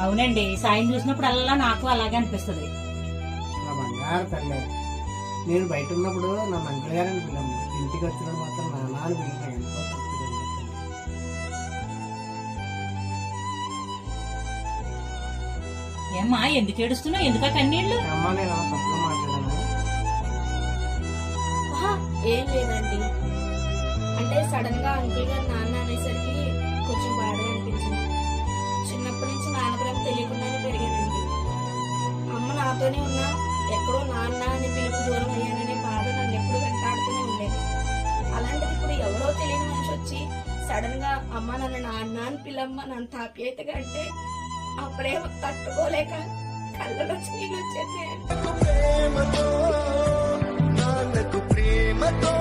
అవునండి, సాయం చూసినప్పుడల్లా నాకు అలాగే అనిపిస్తుంది. నా బంగారు తల్లి, నేను బయట ఉన్నప్పుడు నా మంత్రి గారిని పిల్లమ్మ, ఇంటికి వచ్చినప్పుడు మాత్రం నాన్న అని పిలిచిన ఎంతో తృప్తిగా ఉంది. ఏమ్మా, ఎందుకు ఏడుస్తున్నావు? ఎందుక కన్నీళ్లు? అమ్మ, నేను తప్పుగా మాట్లాడాను. ఏం లేదండి, అంటే సడన్ గా అంకుల్ గారు నాన్న అనేసరికి కొంచెం బాధగా అనిపించింది. చిన్నప్పటి నుంచి నాన్న ప్రేమ తెలియకుండానే పెరిగానండి. అమ్మ నాతోనే ఉన్నా ఎక్కడో నాన్న అని పిలుపు దూరం అయ్యాననే బాధ నన్ను ఎప్పుడు వెంటాడుతూనే ఉండేది. అలాంటిది ఇప్పుడు ఎవరో తెలియని మనిషి వచ్చి సడన్ గా అమ్మ నన్ను నాన్న అని పిలమ్మ నన్ను తాప్యాయతగా అంటే ఆ ప్రేమ తట్టుకోలేక కళ్ళలో నీళ్ళు వచ్చేది. ప్రేమతో